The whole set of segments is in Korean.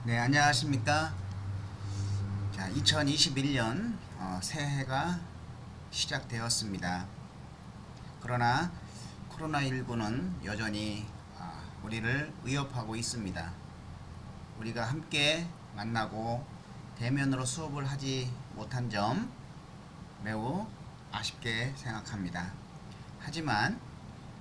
네, 안녕하십니까. 자, 2021년 새해가 시작되었습니다. 그러나 코로나19는 여전히 우리를 위협하고 있습니다. 우리가 함께 만나고 대면으로 수업을 하지 못한 점 매우 아쉽게 생각합니다. 하지만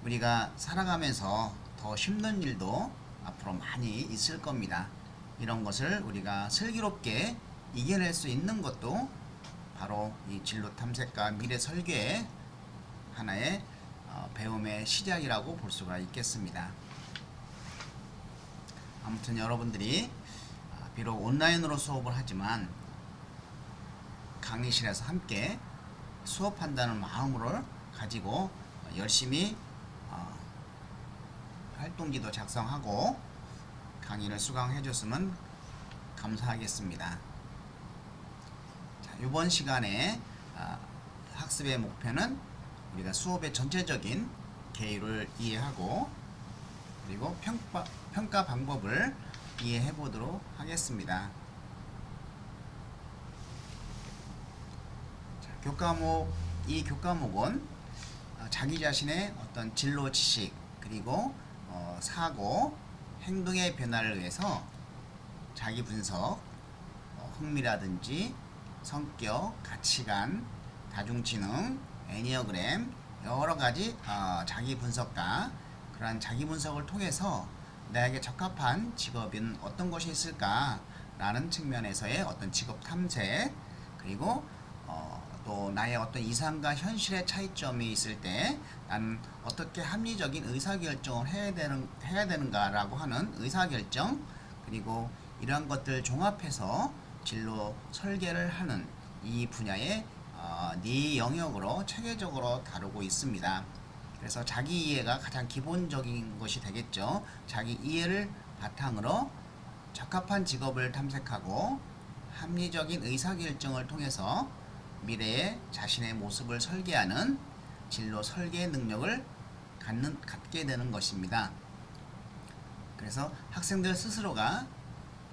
우리가 살아가면서 더 힘든 일도 앞으로 많이 있을 겁니다. 이런 것을 우리가 슬기롭게 이겨낼 수 있는 것도 바로 이 진로 탐색과 미래 설계의 하나의 배움의 시작이라고 볼 수가 있겠습니다. 아무튼 여러분들이 비록 온라인으로 수업을 하지만 강의실에서 함께 수업한다는 마음으로 가지고 열심히 활동지도 작성하고 강의를 수강해 줬으면 감사하겠습니다. 자, 이번 시간에 학습의 목표는 우리가 수업의 전체적인 개요를 이해하고 그리고 평가 방법을 이해해 보도록 하겠습니다. 자, 이 교과목은 자기 자신의 어떤 진로 지식 그리고 사고 행동의 변화를 위해서 자기 분석, 흥미라든지 성격, 가치관, 다중지능, 애니어그램 여러 가지 자기 분석과 그러한 자기 분석을 통해서 나에게 적합한 직업인 어떤 것이 있을까라는 측면에서의 어떤 직업 탐색 그리고 또 나의 어떤 이상과 현실의 차이점이 있을 때 나는 어떻게 합리적인 의사결정을 해야 되는가라고 하는 의사결정 그리고 이러한 것들 종합해서 진로 설계를 하는 이 분야의 네 영역으로 체계적으로 다루고 있습니다. 그래서 자기 이해가 가장 기본적인 것이 되겠죠. 자기 이해를 바탕으로 적합한 직업을 탐색하고 합리적인 의사결정을 통해서 미래의 자신의 모습을 설계하는 진로 설계 능력을 갖게 되는 것입니다. 그래서 학생들 스스로가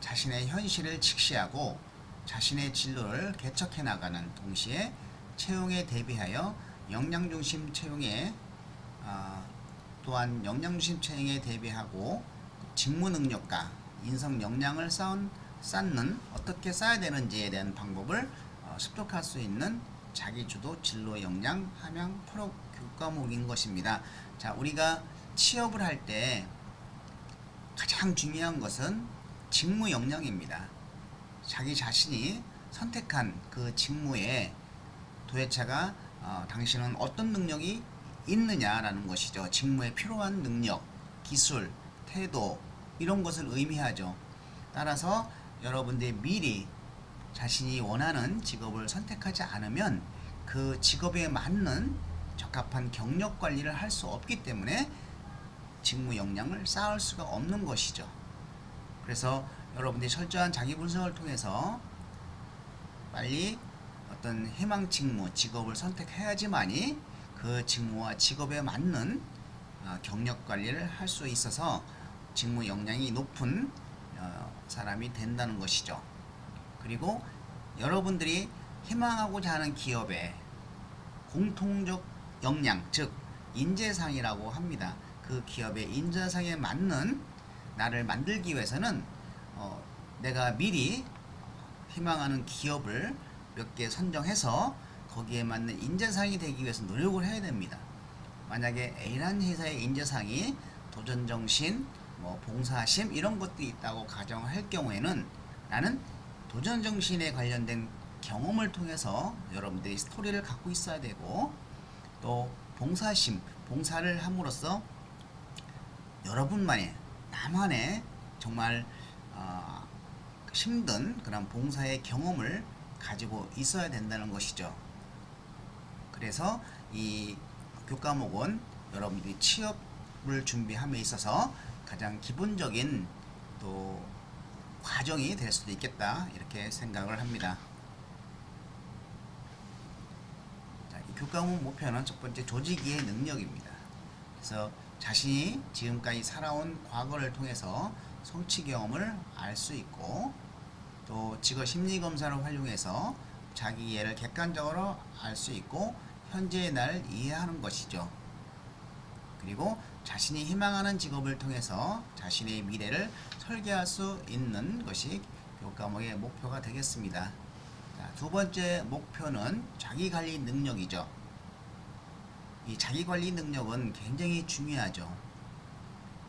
자신의 현실을 직시하고 자신의 진로를 개척해 나가는 동시에 채용에 대비하여 역량중심 채용에 또한 역량중심 채용에 대비하고 직무 능력과 인성 역량을 쌓는 어떻게 쌓아야 되는지에 대한 방법을 습득할 수 있는 자기주도 진로 역량 함양 프로 교과목인 것입니다. 자, 우리가 취업을 할 때 가장 중요한 것은 직무 역량입니다. 자기 자신이 선택한 그 직무에 도대체가 당신은 어떤 능력이 있느냐라는 것이죠. 직무에 필요한 능력, 기술, 태도 이런 것을 의미하죠. 따라서 여러분들이 미리 자신이 원하는 직업을 선택하지 않으면 그 직업에 맞는 적합한 경력 관리를 할 수 없기 때문에 직무 역량을 쌓을 수가 없는 것이죠. 그래서 여러분들이 철저한 자기 분석을 통해서 빨리 어떤 희망 직무, 직업을 선택해야지만이 그 직무와 직업에 맞는 경력 관리를 할 수 있어서 직무 역량이 높은 사람이 된다는 것이죠. 그리고 여러분들이 희망하고자 하는 기업의 공통적 역량, 즉 인재상이라고 합니다. 그 기업의 인재상에 맞는 나를 만들기 위해서는 내가 미리 희망하는 기업을 몇 개 선정해서 거기에 맞는 인재상이 되기 위해서 노력을 해야 됩니다. 만약에 A라는 회사의 인재상이 도전정신, 봉사심 이런 것들이 있다고 가정할 경우에는 나는 도전정신에 관련된 경험을 통해서 여러분들이 스토리를 갖고 있어야 되고 또 봉사심, 봉사를 함으로써 여러분만의 나만의 정말 힘든 그런 봉사의 경험을 가지고 있어야 된다는 것이죠. 그래서 이 교과목은 여러분들이 취업을 준비함에 있어서 가장 기본적인 또 과정이 될 수도 있겠다 이렇게 생각을 합니다. 자, 이 교과목 목표는 첫 번째 조직 이해 능력입니다. 그래서 자신이 지금까지 살아온 과거를 통해서 성취 경험을 알 수 있고, 또 직업 심리 검사를 활용해서 자기 이해를 객관적으로 알 수 있고 현재의 나를 이해하는 것이죠. 그리고 자신이 희망하는 직업을 통해서 자신의 미래를 설계할 수 있는 것이 교과목의 목표가 되겠습니다. 자, 두 번째 목표는 자기관리 능력이죠. 이 자기관리 능력은 굉장히 중요하죠.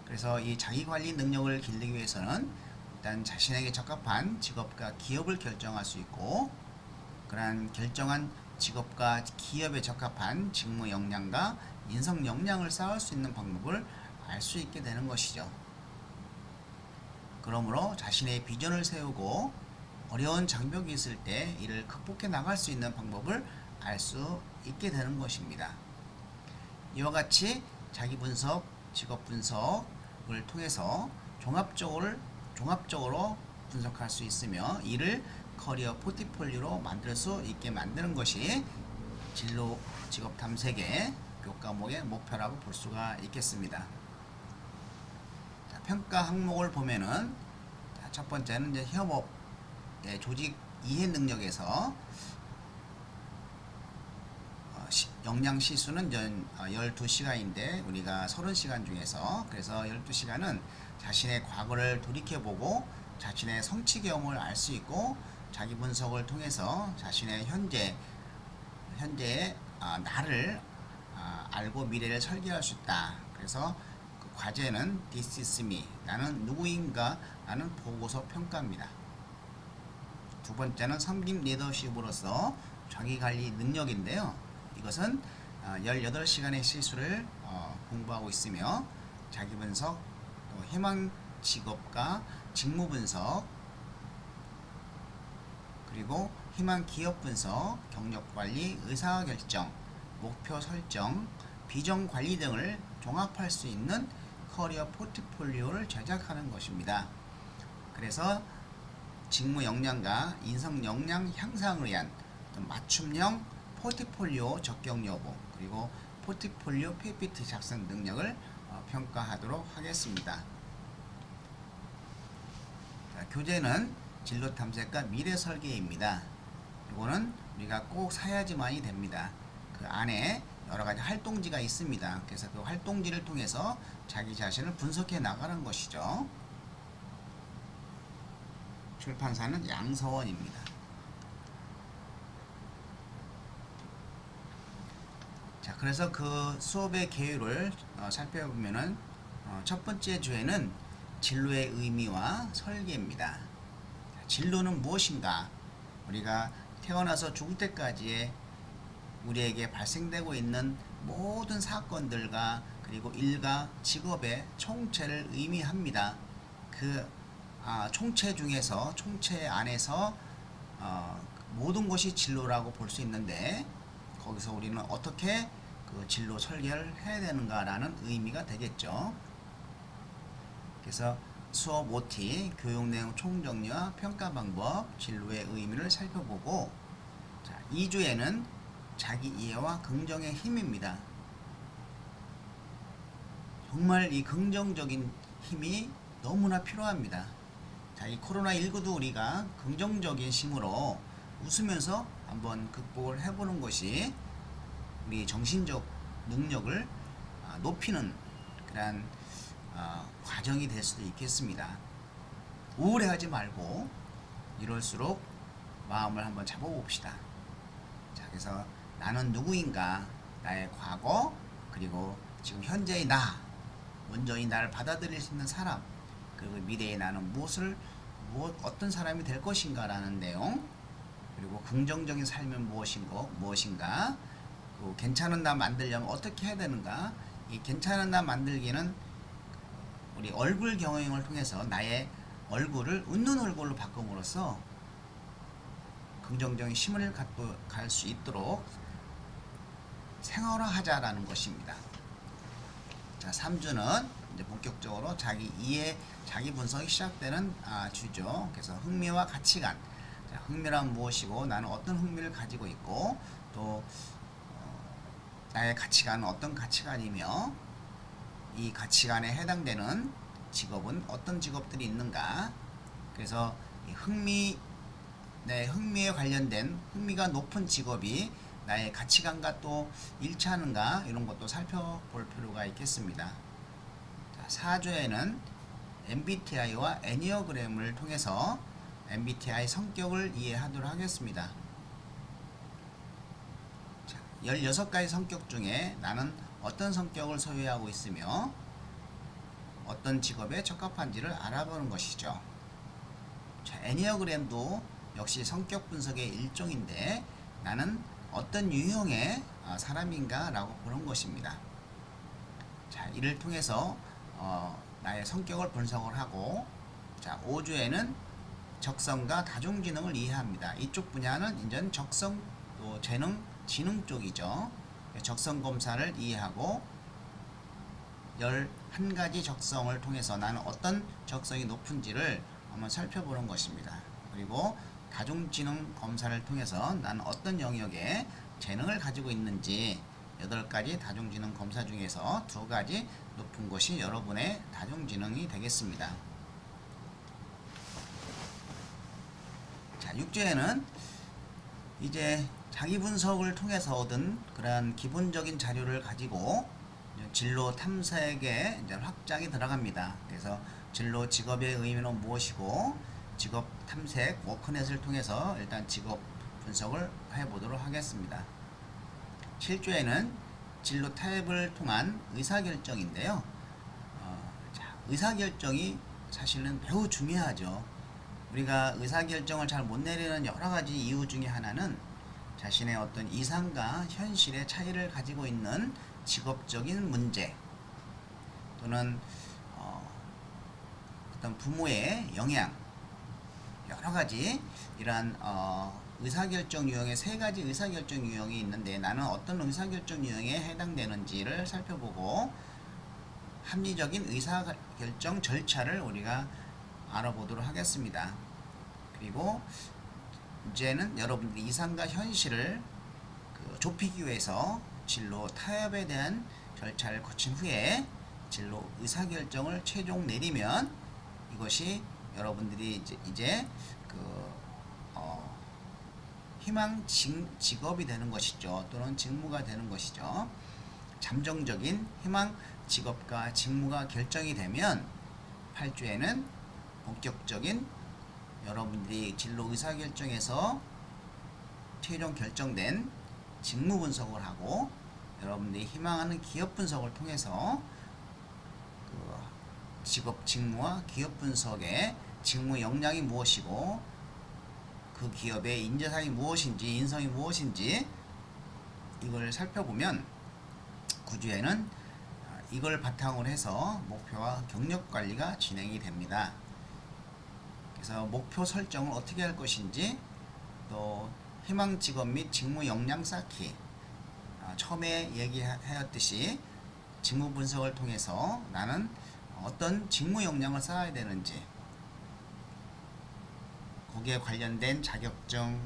그래서 이 자기관리 능력을 기르기 위해서는 일단 자신에게 적합한 직업과 기업을 결정할 수 있고, 그러한 결정한 직업과 기업에 적합한 직무 역량과 인성 역량을 쌓을 수 있는 방법을 알 수 있게 되는 것이죠. 그러므로 자신의 비전을 세우고 어려운 장벽이 있을 때 이를 극복해 나갈 수 있는 방법을 알 수 있게 되는 것입니다. 이와 같이 자기 분석, 직업 분석을 통해서 종합적으로 분석할 수 있으며 이를 커리어 포트폴리오로 만들 수 있게 만드는 것이 진로 직업 탐색의 교과목의 목표라고 볼 수가 있겠습니다. 자, 평가 항목을 보면은, 자, 첫 번째는 이제 협업의 조직 이해 능력에서 역량 시수는 12시간인데 우리가 30시간 중에서, 그래서 12시간은 자신의 과거를 돌이켜보고 자신의 성취 경험을 알 수 있고 자기 분석을 통해서 자신의 현재의 나를 알고 미래를 설계할 수 있다. 그래서 그 과제는 This is me, 나는 누구인가 라는 보고서 평가입니다. 두 번째는 섬김 리더십으로서 자기관리 능력인데요. 이것은 18시간의 실수를 공부하고 있으며 자기 분석, 또 희망 직업과 직무 분석, 그리고 희망 기업 분석, 경력 관리, 의사 결정, 목표 설정, 비전 관리 등을 종합할 수 있는 커리어 포트폴리오를 제작하는 것입니다. 그래서 직무 역량과 인성 역량 향상을 위한 맞춤형 포트폴리오 적용 여부, 그리고 포트폴리오 PPT 작성 능력을 평가하도록 하겠습니다. 자, 교재는 진로 탐색과 미래 설계입니다. 이거는 우리가 꼭 사야지만이 됩니다. 그 안에 여러 가지 활동지가 있습니다. 그래서 그 활동지를 통해서 자기 자신을 분석해 나가는 것이죠. 출판사는 양서원입니다. 자, 그래서 그 수업의 계율을 살펴보면은 첫 번째 주에는 진로의 의미와 설계입니다. 진로는 무엇인가? 우리가 태어나서 죽을 때까지의 우리에게 발생되고 있는 모든 사건들과 그리고 일과 직업의 총체를 의미합니다. 그 총체 중에서, 총체 안에서 모든 것이 진로라고 볼 수 있는데, 거기서 우리는 어떻게 그 진로 설계를 해야 되는가라는 의미가 되겠죠. 그래서 수업 OT, 교육 내용 총정리와 평가 방법, 진로의 의미를 살펴보고, 자, 2주에는 자기 이해와 긍정의 힘입니다. 정말 이 긍정적인 힘이 너무나 필요합니다. 자, 이 코로나19도 우리가 긍정적인 힘으로 웃으면서 한번 극복을 해보는 것이 우리 정신적 능력을 높이는 그런 과정이 될 수도 있겠습니다. 우울해하지 말고 이럴수록 마음을 한번 잡아봅시다. 자, 그래서 나는 누구인가, 나의 과거, 그리고 지금 현재의 나, 온전히 나를 받아들일 수 있는 사람, 그리고 미래의 나는 어떤 사람이 될 것인가라는 내용, 그리고 긍정적인 삶은 무엇인가, 그 괜찮은 나 만들려면 어떻게 해야 되는가. 이 괜찮은 나 만들기는 우리 얼굴 경영을 통해서 나의 얼굴을 웃는 얼굴로 바꿈으로써 긍정적인 힘을 갈 수 있도록 생활화하자라는 것입니다. 자, 3주는 이제 본격적으로 자기 이해, 자기 분석이 시작되는 주죠. 그래서 흥미와 가치관. 자, 흥미란 무엇이고 나는 어떤 흥미를 가지고 있고, 또 나의 가치관은 어떤 가치관이며 이 가치관에 해당되는 직업은 어떤 직업들이 있는가. 그래서 내 흥미에 관련된 흥미가 높은 직업이 나의 가치관과 또 일치하는가, 이런 것도 살펴볼 필요가 있겠습니다. 자, 4조에는 MBTI와 애니어그램을 통해서 MBTI 성격을 이해하도록 하겠습니다. 자, 16가지 성격 중에 나는 어떤 성격을 소유하고 있으며 어떤 직업에 적합한지를 알아보는 것이죠. 자, 애니어그램도 역시 성격 분석의 일종인데 나는 어떤 유형의 사람인가 라고 보는 것입니다. 자, 이를 통해서 나의 성격을 분석을 하고, 자, 5조에는 적성과 다중지능을 이해합니다. 이쪽 분야는 이제 적성 또 지능 쪽이죠. 적성 검사를 이해하고 11가지 적성을 통해서 나는 어떤 적성이 높은지를 한번 살펴보는 것입니다. 그리고 다중지능 검사를 통해서 나는 어떤 영역에 재능을 가지고 있는지 8가지 다중지능 검사 중에서 2가지 높은 것이 여러분의 다중지능이 되겠습니다. 자, 6조에는 이제 자기 분석을 통해서 얻은 그러한 기본적인 자료를 가지고 진로 탐색에 이제 확장이 들어갑니다. 그래서 진로 직업의 의미는 무엇이고, 직업 탐색 워크넷을 통해서 일단 직업 분석을 해보도록 하겠습니다. 7조에는 진로 타협을 통한 의사결정인데요. 자, 의사결정이 사실은 매우 중요하죠. 우리가 의사결정을 잘 못 내리는 여러가지 이유 중에 하나는 자신의 어떤 이상과 현실의 차이를 가지고 있는 직업적인 문제, 또는 어떤 부모의 영향, 여러가지 이러한 의사결정 유형의 3가지 의사결정 유형이 있는데 나는 어떤 의사결정 유형에 해당되는지를 살펴보고 합리적인 의사결정 절차를 우리가 알아보도록 하겠습니다. 그리고 이제는 여러분들이 이상과 현실을 좁히기 위해서 진로 타협에 대한 절차를 거친 후에 진로 의사결정을 최종 내리면 이것이 여러분들이 이제 희망 직업이 되는 것이죠. 또는 직무가 되는 것이죠. 잠정적인 희망 직업과 직무가 결정이 되면 8조에는 본격적인 여러분들이 진로 의사결정에서 최종 결정된 직무 분석을 하고 여러분들이 희망하는 기업 분석을 통해서 직업 직무와 기업 분석의 직무 역량이 무엇이고 그 기업의 인재상이 무엇인지 인성이 무엇인지 이걸 살펴보면 9조에는 이걸 바탕으로 해서 목표와 경력 관리가 진행이 됩니다. 그래서 목표 설정을 어떻게 할 것인지, 또 희망 직업 및 직무 역량 쌓기, 처음에 얘기하였듯이 직무 분석을 통해서 나는 어떤 직무 역량을 쌓아야 되는지, 거기에 관련된 자격증,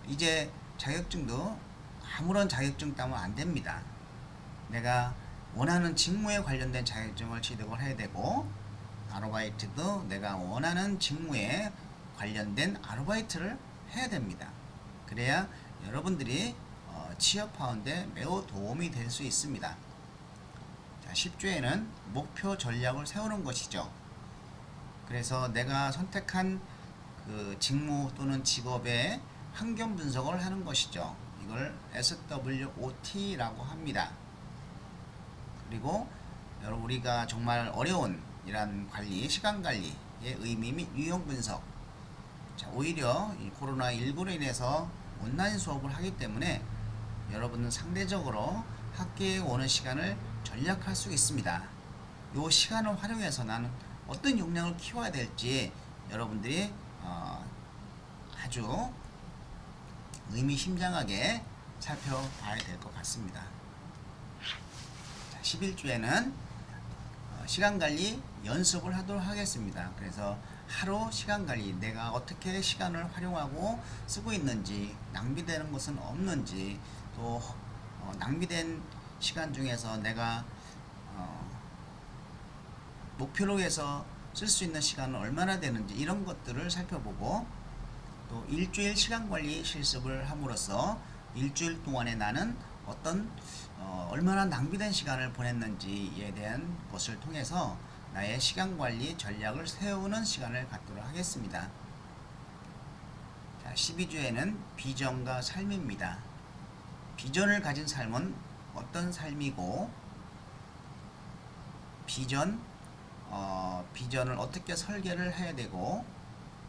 이제 자격증도 아무런 자격증 따면 안 됩니다. 내가 원하는 직무에 관련된 자격증을 취득을 해야 되고, 아르바이트도 내가 원하는 직무에 관련된 아르바이트를 해야 됩니다. 그래야 여러분들이 취업하는데 매우 도움이 될 수 있습니다. 자, 10조에는 목표 전략을 세우는 것이죠. 그래서 내가 선택한 그 직무 또는 직업의 환경 분석을 하는 것이죠. 이걸 SWOT라고 합니다. 그리고 여러분 우리가 정말 어려운 이런 관리, 시간 관리의 의미 및 유형 분석. 자, 오히려 이 코로나19로 인해서 온라인 수업을 하기 때문에 여러분은 상대적으로 학교에 오는 시간을 절약할 수 있습니다. 이 시간을 활용해서 나는 어떤 역량을 키워야 될지 여러분들이 아주 의미심장하게 살펴봐야 될 것 같습니다. 자, 11주에는 시간관리 연습을 하도록 하겠습니다. 그래서 하루 시간관리, 내가 어떻게 시간을 활용하고 쓰고 있는지, 낭비되는 것은 없는지, 또 낭비된 시간 중에서 내가 목표로 해서 쓸 수 있는 시간은 얼마나 되는지 이런 것들을 살펴보고, 또 일주일 시간관리 실습을 함으로써 일주일 동안에 나는 얼마나 낭비된 시간을 보냈는지에 대한 것을 통해서 나의 시간관리 전략을 세우는 시간을 갖도록 하겠습니다. 자, 12주에는 비전과 삶입니다. 비전을 가진 삶은 어떤 삶이고, 비전을 어떻게 설계를 해야 되고,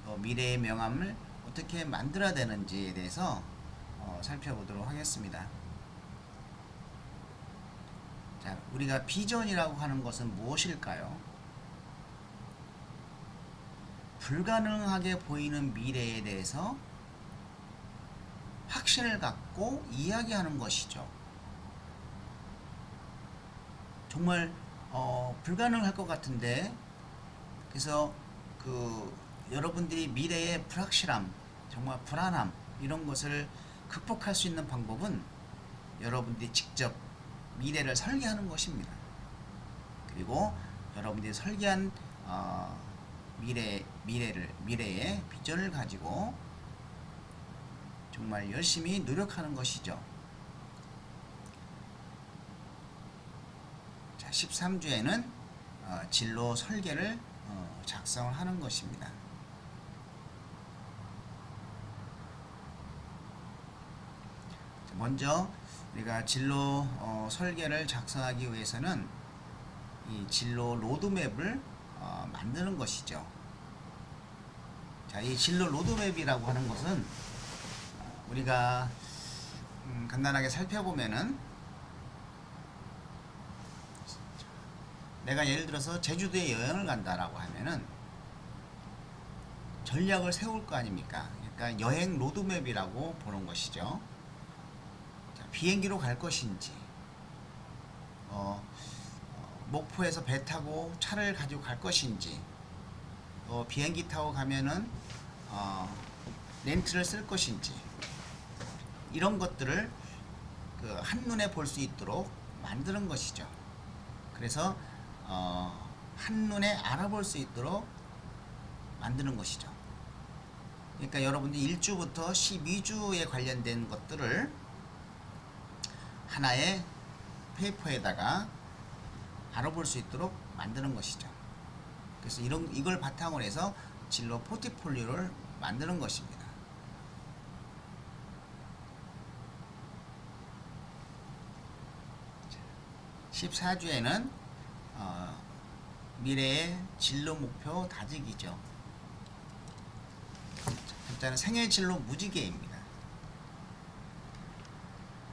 또 미래의 명함을 어떻게 만들어야 되는지에 대해서 살펴보도록 하겠습니다. 자, 우리가 비전이라고 하는 것은 무엇일까요? 불가능하게 보이는 미래에 대해서 확신을 갖고 이야기하는 것이죠. 정말 불가능할 것 같은데, 그래서 여러분들이 미래의 불확실함, 정말 불안함, 이런 것을 극복할 수 있는 방법은 여러분들이 직접 미래를 설계하는 것입니다. 그리고 여러분들이 설계한 미래의 비전을 가지고 정말 열심히 노력하는 것이죠. 자, 13주에는 진로 설계를 작성을 하는 것입니다. 먼저 우리가 진로 설계를 작성하기 위해서는 이 진로 로드맵을 만드는 것이죠. 자, 이 진로 로드맵이라고 하는 것은 우리가 간단하게 살펴보면은, 내가 예를 들어서 제주도에 여행을 간다라고 하면은 전략을 세울 거 아닙니까? 그러니까 여행 로드맵이라고 보는 것이죠. 자, 비행기로 갈 것인지, 목포에서 배 타고 차를 가지고 갈 것인지, 비행기 타고 가면은 렌트를 쓸 것인지, 이런 것들을 한눈에 볼 수 있도록 만드는 것이죠. 그래서 한눈에 알아볼 수 있도록 만드는 것이죠. 그러니까 여러분들이 1주부터 12주에 관련된 것들을 하나의 페이퍼에다가 알아볼 수 있도록 만드는 것이죠. 그래서 이걸 바탕으로 해서 진로 포트폴리오를 만드는 것입니다. 자, 14주에는 미래의 진로 목표 다지기죠. 일단은 생애 진로 무지개입니다.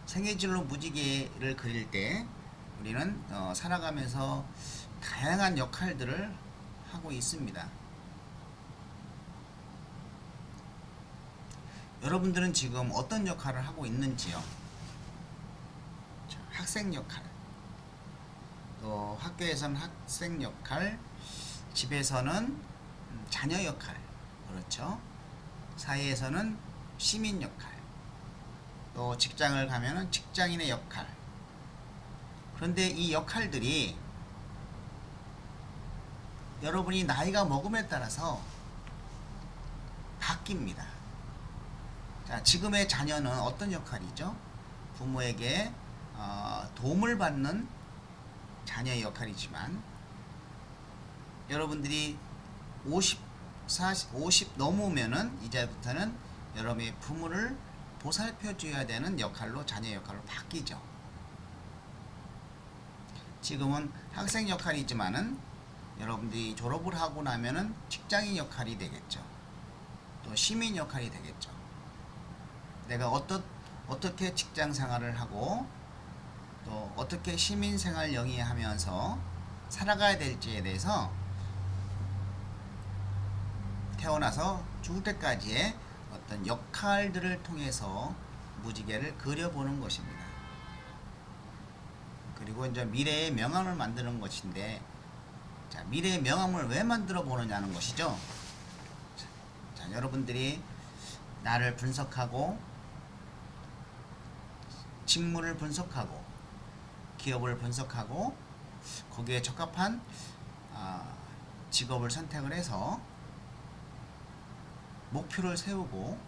생애 진로 무지개를 그릴 때 우리는 살아가면서 다양한 역할들을 하고 있습니다. 여러분들은 지금 어떤 역할을 하고 있는지요? 학생 역할, 또 학교에서는 학생 역할, 집에서는 자녀 역할, 그렇죠? 사회에서는 시민 역할, 또 직장을 가면은 직장인의 역할. 그런데 이 역할들이 여러분이 나이가 먹음에 따라서 바뀝니다. 자, 지금의 자녀는 어떤 역할이죠? 부모에게 도움을 받는 자녀의 역할이지만, 여러분들이 50 넘으면은 이제부터는 여러분의 부모를 보살펴 줘야 되는 역할로, 자녀 역할로 바뀌죠. 지금은 학생 역할이지만은 여러분들이 졸업을 하고 나면은 직장인 역할이 되겠죠. 또 시민 역할이 되겠죠. 내가 어떻게 직장 생활을 하고 또 어떻게 시민 생활 영위하면서 살아가야 될지에 대해서 태어나서 죽을 때까지의 어떤 역할들을 통해서 무지개를 그려보는 것입니다. 그리고 이제 미래의 명함을 만드는 것인데, 자, 미래의 명함을 왜 만들어 보느냐는 것이죠. 자, 여러분들이 나를 분석하고, 직무를 분석하고, 기업을 분석하고, 거기에 적합한 아, 직업을 선택을 해서 목표를 세우고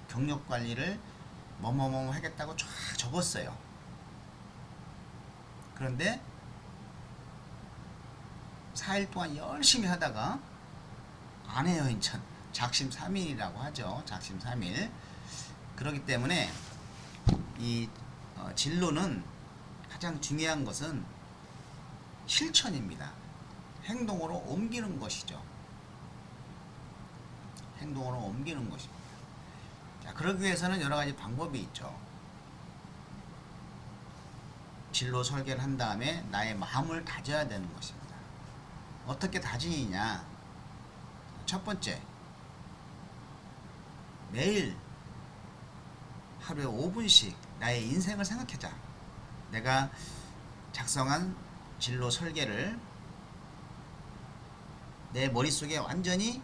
경력 관리를 뭐뭐뭐 하겠다고 쫙 적었어요. 그런데 4일 동안 열심히 하다가 안 해요. 인천 작심삼일이라고 하죠. 작심삼일. 그렇기 때문에 이 진로는 가장 중요한 것은 실천입니다. 행동으로 옮기는 것이죠. 행동으로 옮기는 것입니다. 자, 그러기 위해서는 여러 가지 방법이 있죠. 진로 설계를 한 다음에 나의 마음을 다져야 되는 것입니다. 어떻게 다지느냐? 첫 번째, 매일 하루에 5분씩 나의 인생을 생각하자. 내가 작성한 진로 설계를 내 머릿속에 완전히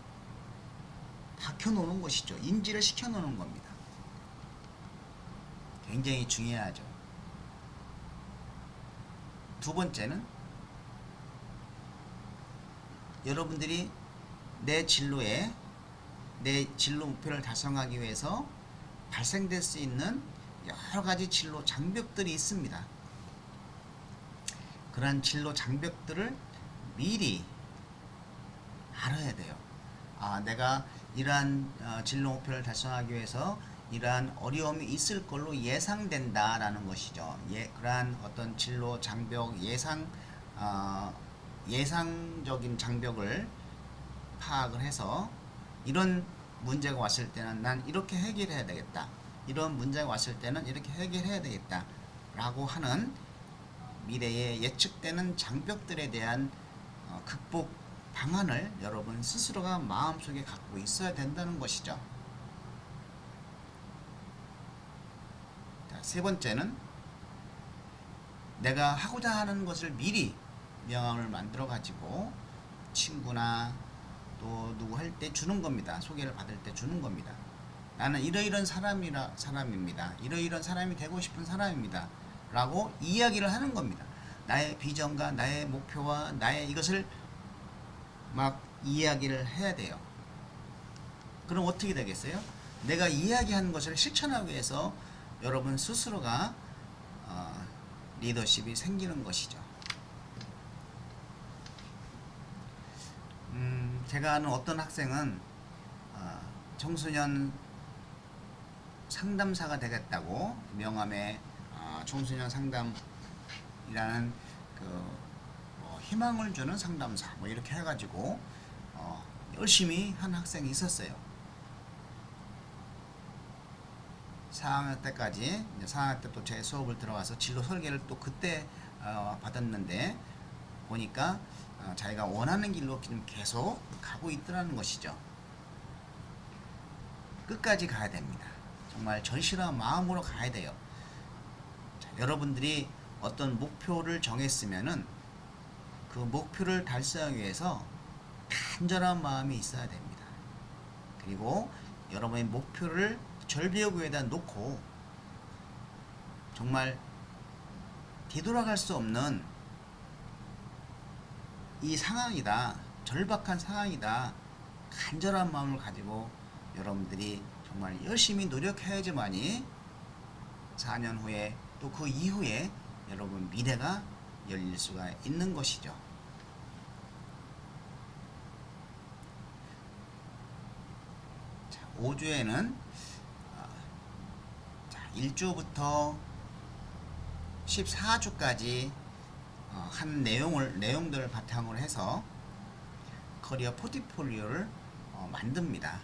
박혀놓는 것이죠. 인지를 시켜놓는 겁니다. 굉장히 중요하죠. 두 번째는 여러분들이 내 진로 목표를 달성하기 위해서 발생될 수 있는 여러 가지 진로 장벽들이 있습니다. 그러한 진로 장벽들을 미리 알아야 돼요. 내가 이러한 진로 목표를 달성하기 위해서 이러한 어려움이 있을 걸로 예상된다라는 것이죠. 그러한 어떤 진로 장벽 예상적인 장벽을 파악을 해서 이런 문제가 왔을 때는 난 이렇게 해결해야 되겠다. 이런 문제가 왔을 때는 이렇게 해결해야 되겠다. 라고 하는 미래에 예측되는 장벽들에 대한 극복 방안을 여러분 스스로가 마음속에 갖고 있어야 된다는 것이죠. 자, 세 번째는 내가 하고자 하는 것을 미리 명함을 만들어 가지고 친구나 또 누구 할 때 주는 겁니다. 소개를 받을 때 주는 겁니다. 나는 이러이런 사람입니다. 이러이런 사람이 되고 싶은 사람입니다. 라고 이야기를 하는 겁니다. 나의 비전과 나의 목표와 나의 이것을 막 이야기를 해야 돼요. 그럼 어떻게 되겠어요? 내가 이야기하는 것을 실천하기 위해서 여러분 스스로가 리더십이 생기는 것이죠. 제가 아는 어떤 학생은 청소년 상담사가 되겠다고 명함에 청소년 상담이라는 희망을 주는 상담사 이렇게 해가지고 열심히 한 학생이 있었어요. 4학년 때까지 4학년 때 또 제 수업을 들어가서 진로 설계를 또 그때 받았는데 보니까 자기가 원하는 길로 지금 계속 가고 있더라는 것이죠. 끝까지 가야 됩니다. 정말 절실한 마음으로 가야 돼요. 자, 여러분들이 어떤 목표를 정했으면은 그 목표를 달성하기 위해서 간절한 마음이 있어야 됩니다. 그리고 여러분의 목표를 절벽 위에다 놓고 정말 뒤돌아갈 수 없는 이 상황이다, 절박한 상황이다, 간절한 마음을 가지고 여러분들이 정말 열심히 노력해야지만이 4년 후에 또 그 이후에 여러분 미래가 열릴 수가 있는 것이죠. 자, 5주에는 1주부터 14주까지 한 내용들을 바탕으로 해서 커리어 포트폴리오를 만듭니다.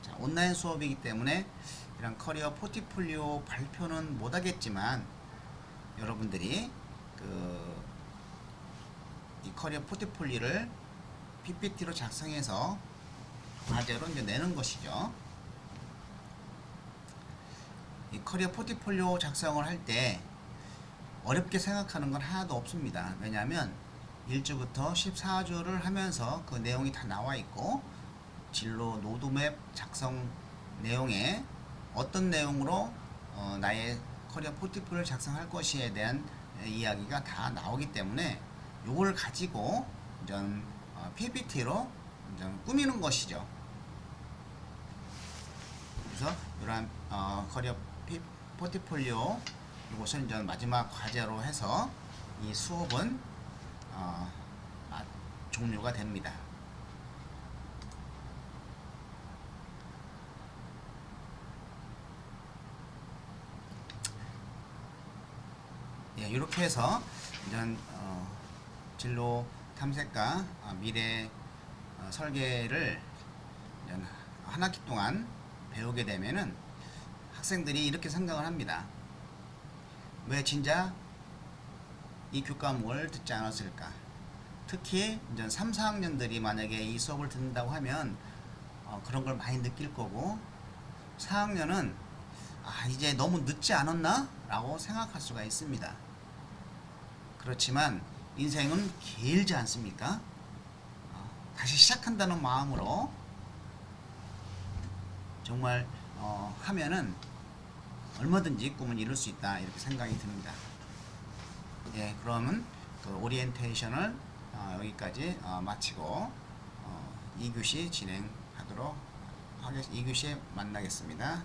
자, 온라인 수업이기 때문에 이런 커리어 포트폴리오 발표는 못하겠지만 여러분들이 이 커리어 포트폴리오를 PPT로 작성해서 과제로 이제 내는 것이죠. 이 커리어 포트폴리오 작성을 할 때 어렵게 생각하는 건 하나도 없습니다. 왜냐하면 1주부터 14주를 하면서 그 내용이 다 나와 있고 진로 로드맵 작성 내용에 어떤 내용으로 나의 커리어 포트폴리오를 작성할 것에 대한 이야기가 다 나오기 때문에 요걸 가지고 이제 PPT로 이제 꾸미는 것이죠. 그래서 이러한 커리어 포트폴리오 이것을 이제 마지막 과제로 해서 이 수업은 종료가 됩니다. 예, 이렇게 해서 이제 진로 탐색과 미래 설계를 이제 한 학기 동안 배우게 되면은 학생들이 이렇게 생각을 합니다. 왜 진짜 이 교과목을 듣지 않았을까? 특히 이제 3, 4학년들이 만약에 이 수업을 듣는다고 하면 그런 걸 많이 느낄 거고 4학년은 이제 너무 늦지 않았나? 라고 생각할 수가 있습니다. 그렇지만 인생은 길지 않습니까? 다시 시작한다는 마음으로 정말 하면은 얼마든지 꿈은 이룰 수 있다 이렇게 생각이 듭니다. 예, 그러면 그 오리엔테이션을 여기까지 마치고 2교시 진행하도록 하겠습니다. 2교시에 만나겠습니다.